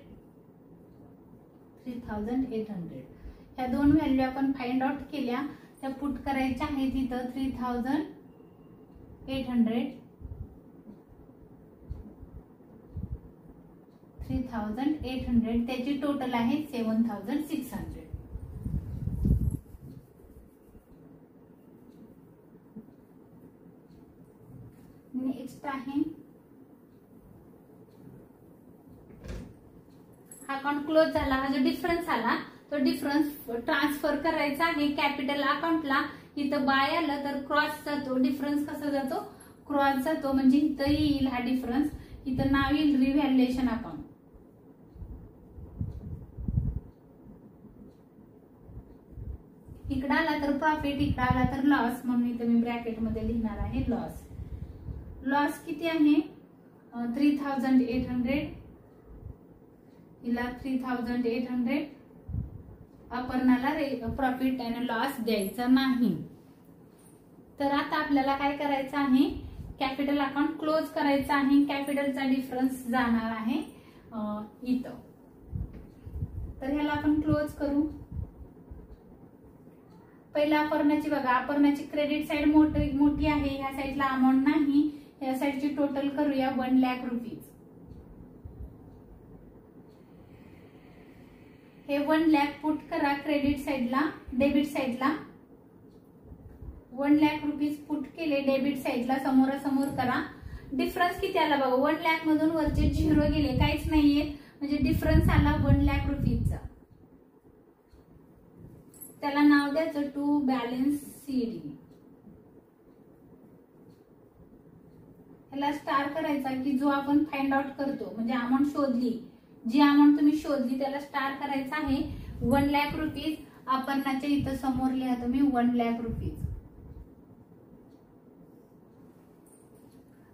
ह्या दोन व्हॅल्यू आपण फाइंड आउट केल्या. त्या पुट करायच्या आहेत इथं 3,800 त्याची टोटल आहे 7,600. नेक्स्ट आहे हा अकाउंट क्लोज झाला. हा जो डिफरन्स आला तो डिफरन्स ट्रान्सफर करायचा आहे कॅपिटल अकाउंटला. इथं बाय आलं तर क्रॉस जातो. डिफरन्स कसा जातो क्रॉस जातो. म्हणजे इथं येईल हा डिफरन्स. इथं नाव येईल रिव्हॅल्युएशन अकाउंट. इकडे आला तर प्रॉफिट, इकडे आला तर लॉस. म्हणून इथं मी ब्रॅकेट मध्ये लिहिणार आहे लॉस. लॉस किती आहे 3,800. हिला 3,800. अपर्णाला प्रॉफिट आणि लॉस द्यायचा नाही. तर आता आपल्याला काय करायचं आहे कॅपिटल अकाउंट क्लोज करायचं आहे. कॅपिटलचा डिफरन्स जाणार आहे इथं. तर ह्याला आपण क्लोज करू. पहिला अपर्णाची बघा. अपर्णाची क्रेडिट साइड मोठी आहे. ह्या साइडला अमाऊंट नाही. या साइडची टोटल करूया 1 लाख रुपीज. हे 1 लाख पुट करा क्रेडिट साइडला. डेबिट साइडला 1 लाख रुपीज पुट केले. डेबिट साइडला समोरासमोर करा. डिफरन्स किती आला बघा. 1 लाख मधून वरचे 0 गेले. काहीच नाहीये. म्हणजे डिफरन्स आला 1 लाख रुपीजचा. त्याला नाव द्यायचं टू बॅलन्स सीडी. ह्याला स्टार करायचा की जो आपण फाइंड आउट करतो. म्हणजे अमाऊंट शोधली. जी अमाऊंट तुम्ही शोधली त्याला स्टार करायचा आहे 1 लाख रुपीज. अपर्णाच्या इथं समोर लिहा तुम्ही 1 लाख रुपीज.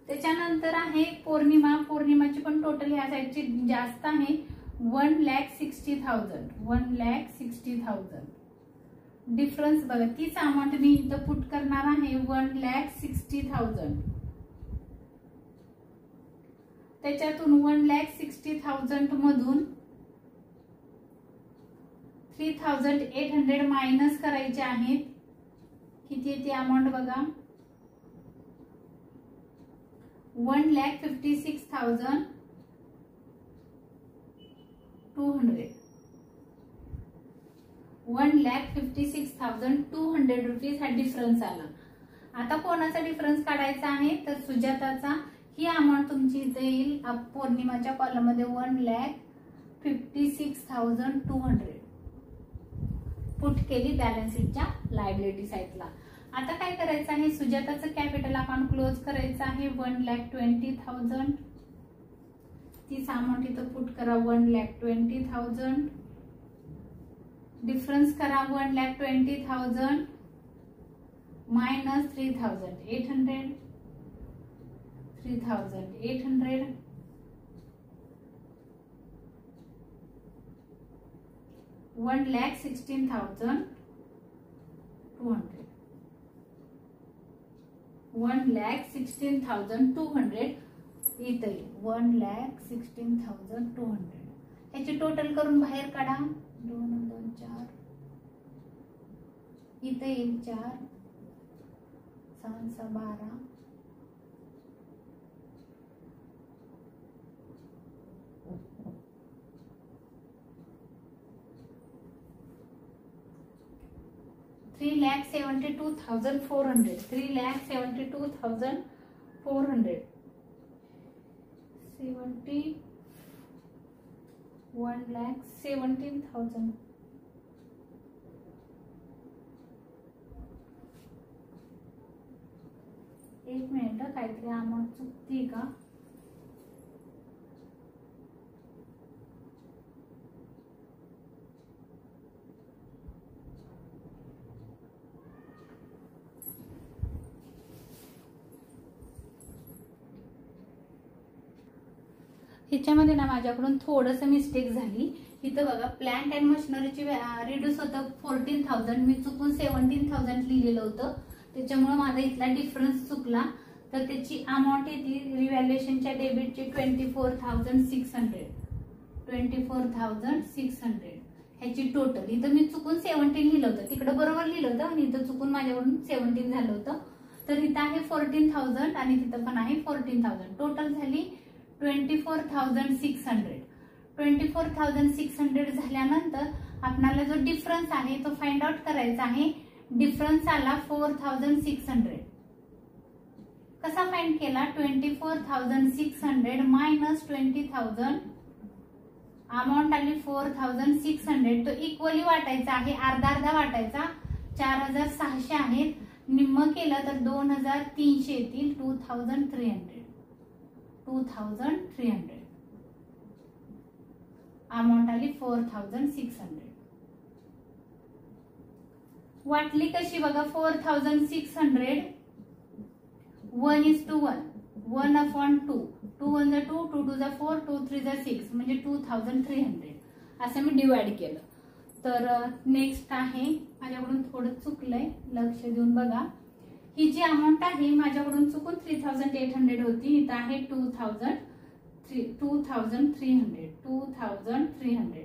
त्याच्यानंतर आहे पौर्णिमा. पौर्णिमाची पण टोटल ह्या साईडची जास्त आहे 1,60,000. 1,60,000. डिफरन्स बघा. तीच अमाऊंट मी इथं पुट करणार आहे 1,60,000. त्याच्यातून 1,60,000 मधून 3,800 मायनस करायचे आहेत. किती येते अमाऊंट बघा 1,56,200. 1,56,200 रुपीज हा डिफरन्स आला. आता कोणाचा डिफरन्स काढायचा आहे तर सुजाताचा. ही अमाऊंट तुमची इथे येईल पौर्णिमाच्या कॉलम मध्ये 1,56,200. पुट केली बॅलन्स शीटच्या लायबिलिटी साईडला. आता काय करायचं आहे, सुजाताचं कॅपिटल अकाउंट क्लोज करायचं आहे 1,20,000. तीच अमाऊंट इथं पुट करा 1,20,000. डिफरन्स करा 1,20,000 मायनस 3,800. 3,800 1,16,200. 1,16,200 इथे 1,16,200. याची टोटल करून बाहेर काढा. 2 2 4 इथे येईल 4 6 6 12. $3,72,400. 3,72,400. 1,17,000. एक मिनिट, काहीतरी अमाऊंट चुकती का? ह्याच्यामध्ये ना माझ्याकडून थोडस मिस्टेक झाली. इथं बघा प्लांट अँड मशिनरीची रिड्यूस होतं 14,000. मी चुकून 17,000 लिहिलेलं होतं, त्याच्यामुळे माझा इथला डिफरन्स चुकला. तर त्याची अमाऊंट येते रिव्हॅल्युएशनच्या डेबिटची 24,600. 24,600 ह्याची टोटल. इथं मी चुकून 17 लिहिलं होतं, तिकडं बरोबर लिहिलं होतं आणि इथं चुकून माझ्याकडून 17 झालं होतं. तर इथं आहे 14,000 आणि तिथं पण आहे 14,000. टोटल झाली 24,600. 24,600 झाल्यानंतर आपल्याला जो डिफरन्स आहे तो फाइंड आउट करायचा आहे. डिफरन्स आला 4,600. कसा फाइंड केला? 24,600 मायनस 20,000. अमाऊंट आली 4,600. तो इक्वली वाटायचा आहे, अर्धा अर्धा वाटायचा. 4,600 आहेत, निम्म केलं तर 2,300 येतील. 2,300. 2,300 अमाऊंट आली 4,600. वाटली कशी बघा? 4,600 1:1. 1/2. 2 1 2, 2 2 4, 2 3 6 म्हणजे 2,300 असं मी डिवाइड केलं. तर नेक्स्ट आहे, माझ्याकडून थोडं चुकलंय, लक्ष देऊन बघा. ही जी अमाऊंट आहे माझ्याकडून चुकून 3,800 होती, इथं आहे 2,300. 2,300.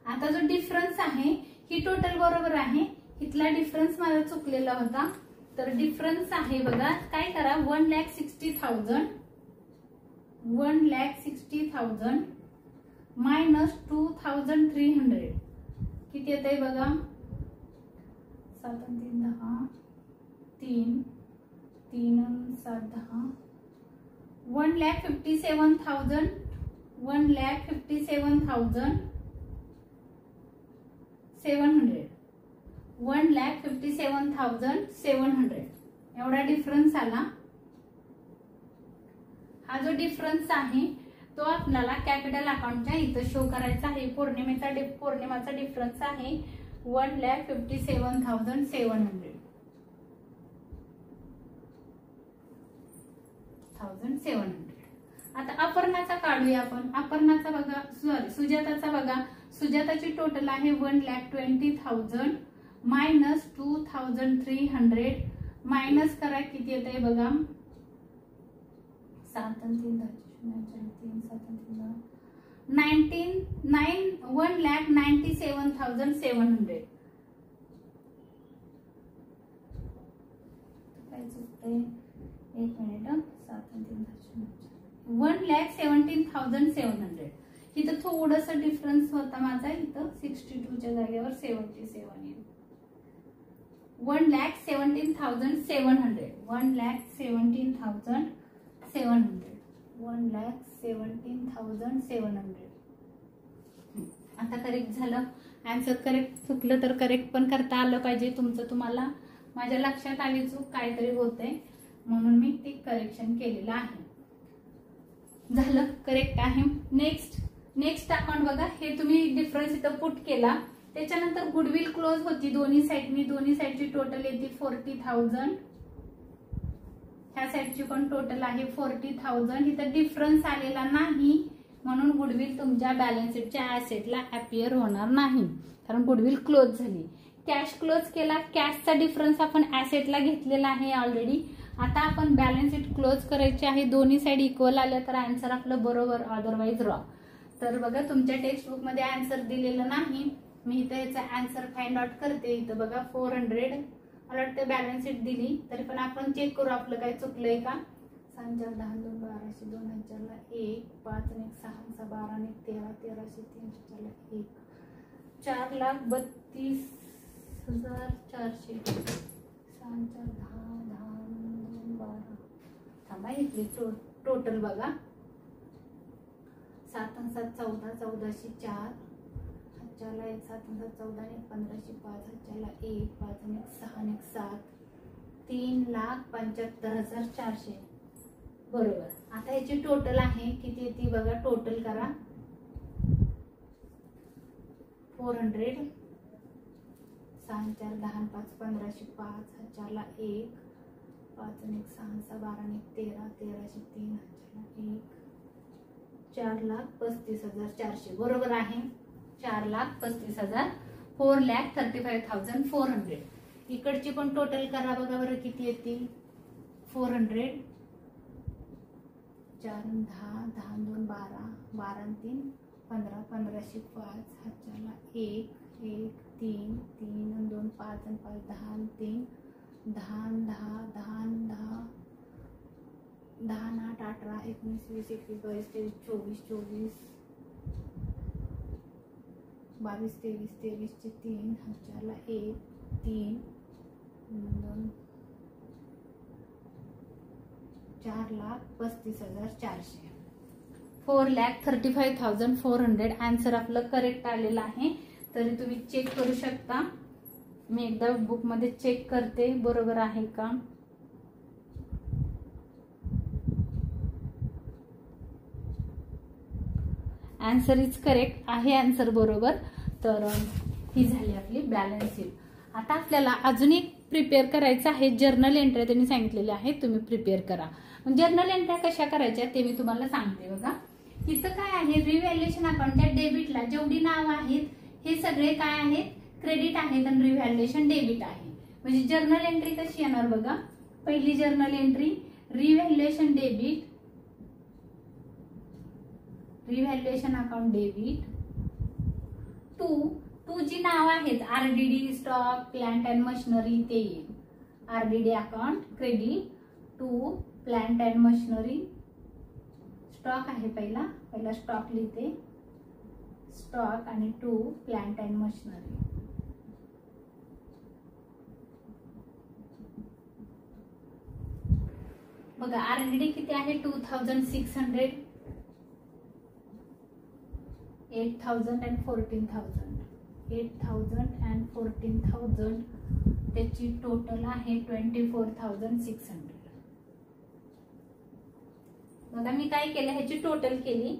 आता जो डिफरन्स आहे ही टोटल बरोबर आहे, इथला डिफरन्स माझा चुकलेला होता. तर डिफरन्स आहे बघा, काय करा 1,60,000. 1,60,000 मायनस 2,300 किती येते बघा? 7 3 10 3 3 7 10. 1,57,000. 1,57,700. 1,57,700 एवढा डिफरन्स आला. हा जो डिफरन्स आहे तो आपल्याला कॅपिटल अकाउंटच्या इथं शो करायचा आहे. पौर्णिमाचा डिफरन्स आहे 1,57,700. 1,700. आता अपर्णाचा काढूया आपण. अपर्णाचा बघा, सॉरी सुजाताचा बघा. सुजाताची टोटल आहे 1,20,000 मायनस 2,300. मायनस करा किती येते बघा? 7 3 10 3 7 3 1,97,700. काय चुकतंय? एक मिनिट. 7 3 1,17,700. इथं थोडस डिफरन्स होता माझा, इथं 62च्या जागेवर 77 येईल. 1,17,700. 1,17,700. 1,17,700. आता करेक्ट झालं. आन्सर करेक्ट, चुकलं तर करेक्ट पण करता आलं पाहिजे तुमचं तुम्हाला. माझ्या लक्षात आली चूक काहीतरी होते म्हणून मी ती करेक्शन केलेलं आहे. झालं, करेक्ट आहे. नेक्स्ट अकाउंट बघा, हे तुम्ही डिफरन्स इथं पुट केला. त्याच्यानंतर गुडविल क्लोज होती दोन्ही साईडनी, दोन्ही साईडची टोटल येते 40,000. ह्या साईडची पण टोटल आहे 40,000. इथं डिफरन्स आलेला नाही म्हणून गुडविल तुमच्या बॅलन्स शीटच्या ऍसेटला अपियर होणार नाही, कारण गुडविल क्लोज झाली. कॅश क्लोज केला, कॅशचा डिफरन्स आपण ऍसेटला घेतलेला आहे ऑलरेडी. आता आपण बॅलन्स शीट क्लोज करायची आहे, दोन्ही साईड इक्वल आल्या तर आन्सर आपलं बरोबर, अदरवाईज रॉंग. तर बघा तुमच्या टेक्स्टबुक मध्ये आन्सर दिलेलं नाही, मी इथं याचा आन्सर फाइंड आउट करते. इथं बघा 400 मला वाटतं बॅलन्स शीट दिली, तरी पण आपण चेक करू आपलं काय चुकलंय का. 7 4 10 2 1200 2 हजार 1 5 1 6 6 12 1 13 1300 3 1 4,32,400 7 4 10 10 2 12. थांबा, इथली टोटल बघा 7 7 14 1404 हजार 1 7 7 14 1 1500 5 हजार 1 5 1 6 1 7 3,75,400 बरोबर. आता याची टोटल आहे किती येते बघा, टोटल करा 400 6 4 10 5 1500 5 हजार 1 5 1 6 6 12 1 13 1300 3 हजार 1 4,35,400 बरोबर आहे. 4,35,000 4,35,400. इकडची पण टोटल करा बघा बरं किती येते. 400 4 10 10 2 12 12 3 15 1500 5 हजार 1 1 3 3 2 5 5 10 3 10 10 10 10 10 8 18 19 20 21 22 23 24 22 23 23 चे 3 हजार 1 3 2 4,35,400 4,35,400 आन्सर आपलं करेक्ट आलेलं आहे. तरी तुम्ही चेक करू शकता, मी एकदा बुक मध्ये चेक करते बरोबर आहे का. आन्सर इज करेक्ट आहे, आन्सर बरोबर. तर ही झाली आपली बॅलन्स शीट. आता आपल्याला अजून एक प्रिपेअर करायचं आहे, जर्नल एंट्री त्यांनी सांगितलेले आहे तुम्ही प्रिपेअर करा. जर्नल एंट्री कशा करायच्या ते मी तुम्हाला सांगते बघा. इथं काय आहे, रिव्हॅल्युएशन अकाउंटच्या डेबिटला जेवढी नाव आहेत हे सगळे काय आहेत, क्रेडिट आहेत आणि रिव्हॅल्युएशन डेबिट आहे. म्हणजे जर्नल एंट्री कशी येणार बघा. पहिली journal entry revaluation debit, revaluation account debit to जी नाव आहेत RDD, stock, plant and machinery ते येईल. RDD account credit to plant and machinery. Stock आहे पहिला स्टॉक लिहिते, स्टॉक आणि टू प्लांट अँड मशिनरी. बघा आरडीडी किती आहे 2,600 8,000 and 14,000 8,000 and 14,000 त्याची टोटल आहे 24,600. बघा मी काय केलं, ह्याची टोटल केली,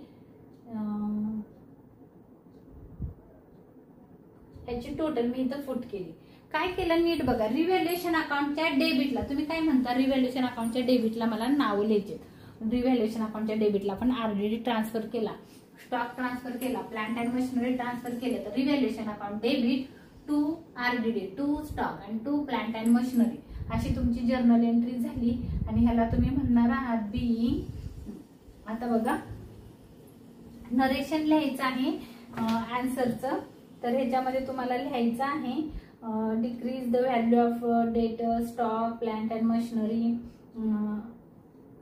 ह्याची टोटल मी इथं फुट केली. काय केलं नीट बघा, रिव्हॅल्युएशन अकाउंटच्या डेबिटला तुम्ही काय म्हणता, रिव्हॅल्युएशन अकाउंटच्या डेबिटला मला नाव लिहायचे. रिव्हॅल्युएशन अकाउंटच्या डेबिटला आपण आरडीडी ट्रान्सफर केला, स्टॉक ट्रान्सफर केला, प्लांट अँड मशिनरी ट्रान्सफर केले, तर revaluation account debit to RDD to stock and to plant and machinery अशी तुमची जर्नल एंट्री झाली. आणि ह्याला तुम्ही म्हणणार आहात बिईंग. आता बघा नरेशन लिहायचं आहे आन्सरचं. तर ह्याच्यामध्ये तुम्हाला लिहायचं आहे decrease the value of debt stock plant and machinery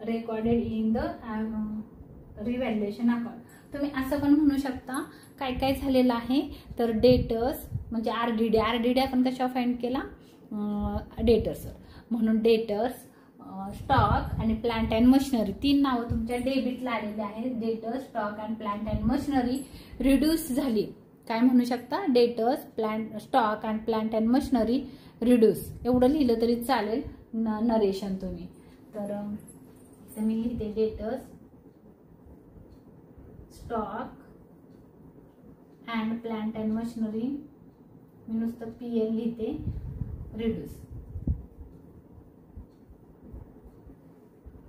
recorded in the revaluation account. तुम्ही असं पण म्हणू शकता काय काय झालेलं आहे, तर डेटर्स म्हणजे आरडीडी, आरडीडी आपण कशा फाइंड केला डेटर्स, म्हणून डेटर्स स्टॉक आणि प्लांट अँड मशिनरी तीन नावं तुमच्या डेबिटला आलेली आहेत. Debtors stock and plant and machinery reduce झाली काय म्हणू शकता, debtors, plant stock and plant and machinery reduce, एवढं लिहिलं तरी चालेल नरेशन तुम्ही. तर मी लिहिते debtors, stock and plant and machinery, मी नुसतं PL लिहिते, रिड्यूस.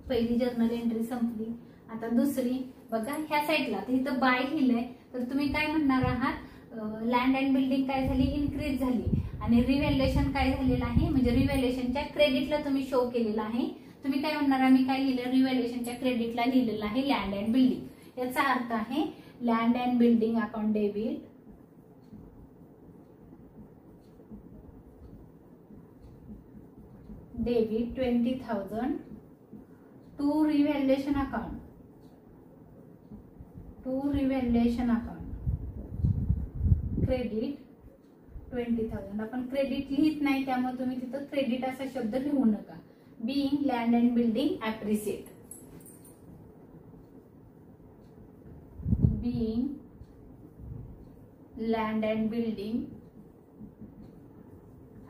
पहिली जर्नल एंट्री संपली. आता दुसरी बघा, ह्या साईडला तर इथं बाय लिहिलंय, तर तुम्ही काय म्हणणार आहात, लँड अँड बिल्डिंग काय झाली, इन्क्रीज झाली, आणि रिव्हॅल्युएशन काय झालेलं आहे, म्हणजे रिव्हॅल्युएशनच्या क्रेडिटला तुम्ही शो केलेला आहे. तुम्ही काय म्हणणार, आम्ही काय लिहिलं, रिव्हॅल्युएशनच्या क्रेडिटला लिहिलेलं आहे लँड अँड बिल्डिंग. याचा अर्थ आहे land and building account debit, debit 20,000 to revaluation account, credit 20,000. आपण क्रेडिट लिहित नाही, त्यामुळे तुम्ही तिथं क्रेडिट असा शब्द लिहू नका. Being land and building appreciate, being land and building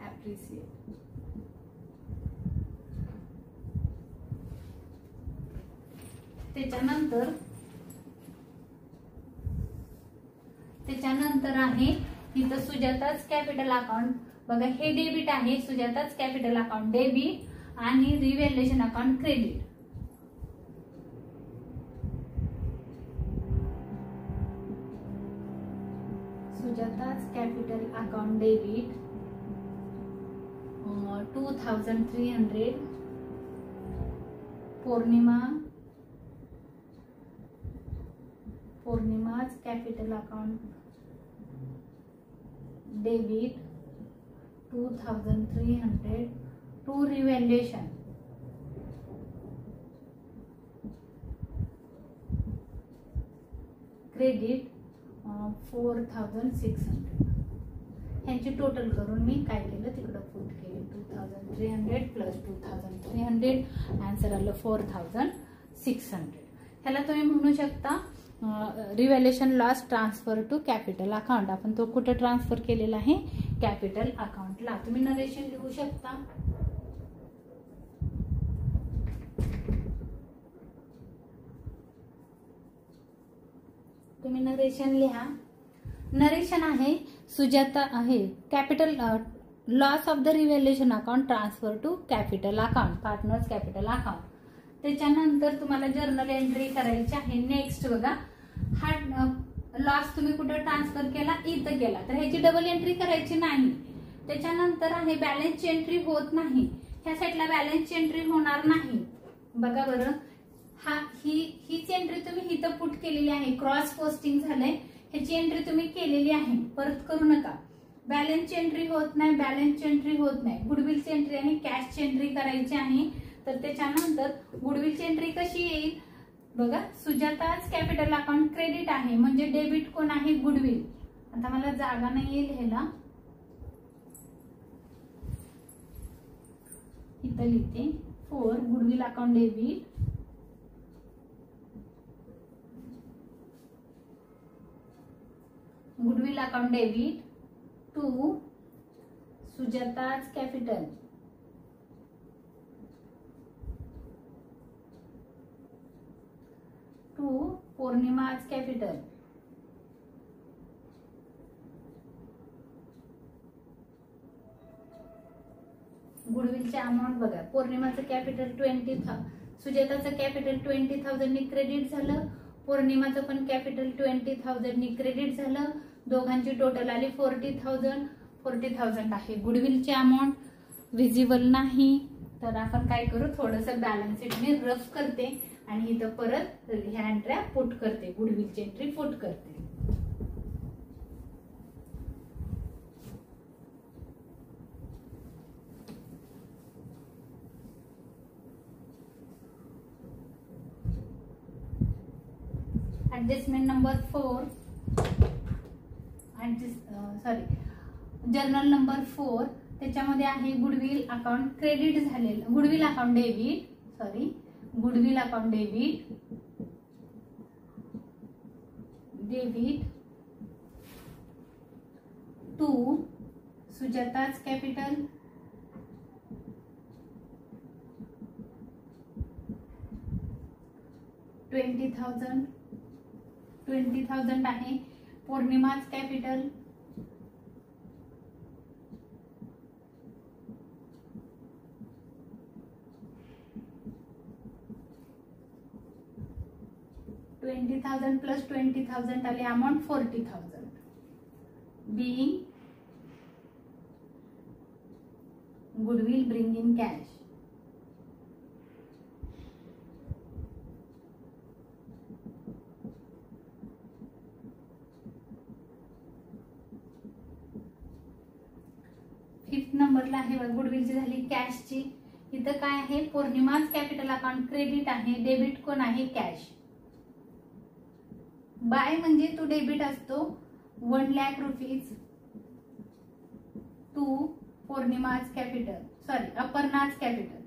appreciate. त्याच्यानंतर आहे इथं सुजाताच कॅपिटल अकाउंट. बघा, हे डेबिट आहे, सुजाताच कॅपिटल अकाउंट डेबिट आणि रिव्हॅल्युएशन अकाउंट क्रेडिट. सुजाताच capital account debit 2,300, Purnima's capital account debit 2,300 to revaluation credit 4,600. ह्यांची टोटल करून मी काय केलं, तिकडं पुट केले 2,300 प्लस 2,300, आन्सर आलं 4,600. ह्याला तुम्ही म्हणू शकता revaluation loss transfer to capital account. आपण तो कुठे ट्रान्सफर केलेला आहे, कॅपिटल अकाउंटला. तुम्ही नरेशन लिहू शकता. तुम्ही नरेशन लिहा. नरेशन आहे सुजाता आहे capital loss of the revaluation account transfer to capital account, partners capital account. त्याच्यानंतर तुम्हाला जर्नल एंट्री करायची आहे. नेक्स्ट बघा, हा लॉस तुम्ही कुठे ट्रान्सफर केला, इथं केला, तर ह्याची डबल एंट्री करायची नाही. त्याच्यानंतर आहे बॅलन्सची एंट्री होत नाही, ह्या साईडला बॅलन्सची एंट्री होणार नाही. बघा बरं, हीच एंट्री तुम्ही इथं पुट केलेली आहे, क्रॉस पोस्टिंग झालंय, ह्याची एंट्री तुम्ही केलेली आहे, परत करू नका. बॅलन्सची एंट्री होत नाही, गुडविलची एंट्री आणि कॅशची एंट्री करायची आहे. तर त्याच्यानंतर गुडविलची एंट्री कशी येईल बघा, सुजाताच कॅपिटल अकाउंट क्रेडिट आहे, म्हणजे डेबिट कोण आहे, गुडविल. आता मला जागा नाहीये लिहायला, इथं लिहिते 4 goodwill account debit, goodwill account debit to सुजाताच कॅपिटल टू पौर्णिमा's कॅपिटल. गुडविलचे अमाउंट बघा, पौर्णिमाचं कॅपिटल 20,000, सुजाताचं कॅपिटल 20,000 नी क्रेडिट झालं, पौर्णिमाचं पण कॅपिटल 20,000 नी क्रेडिट झालं, दोघांची टोटल आली 40,000 आहे. गुडविलचे अमाउंट विजिबल नाही, तर आपण काय करू, थोडंसं बॅलन्स शीट मी रफ करते आणि इथं परत ह्या एंट्र्या पुट करते, गुडविलची एंट्री पुट करते. ऍडजस्टमेंट नंबर 4, जर्नल नंबर 4, त्याच्यामध्ये आहे गुडविल अकाउंट क्रेडिट झालेलं, goodwill account debit, goodwill account debit 2 Sujata's capital, 20,000 आहे. पौर्णिमा's कॅपिटल, 20,000 प्लस 20,000 आले amount 40,000. being goodwill bring in cash. Fifth नंबरला आहे बघा गुडविलची झाली कॅशची. इथं काय आहे पौर्णिमा's कॅपिटल अकाउंट क्रेडिट आहे, डेबिट कोण आहे कॅश. बाय म्हणजे तो डेबिट असतो 1 lakh rupees to Purnima's capital, sorry Aparna's capital.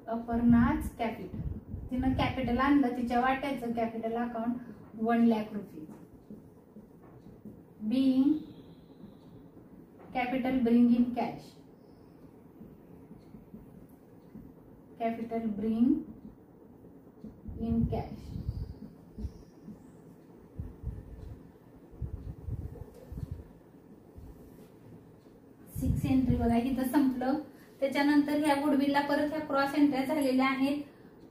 Aparna's capital तिनं कॅपिटल आणलं, तिच्या वाट्याचं capital account 1 lakh rupees. being capital bring in cash, capital bring in cash. Six entry बघा इथं संपलं. त्याच्यानंतर ह्या गुडविलला परत ह्या क्रॉस एंट्र्या झालेल्या आहेत.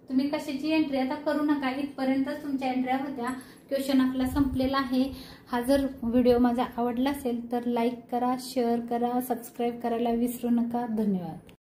तुम्ही कशाची एंट्री आता करू नका, इथपर्यंतच तुमच्या एंट्र्या होत्या. क्वेश्चन आपला संपलेला आहे. हा जर व्हिडिओ माझा आवडला असेल तर लाईक करा, शेअर करा, सबस्क्राईब करायला विसरू नका. धन्यवाद.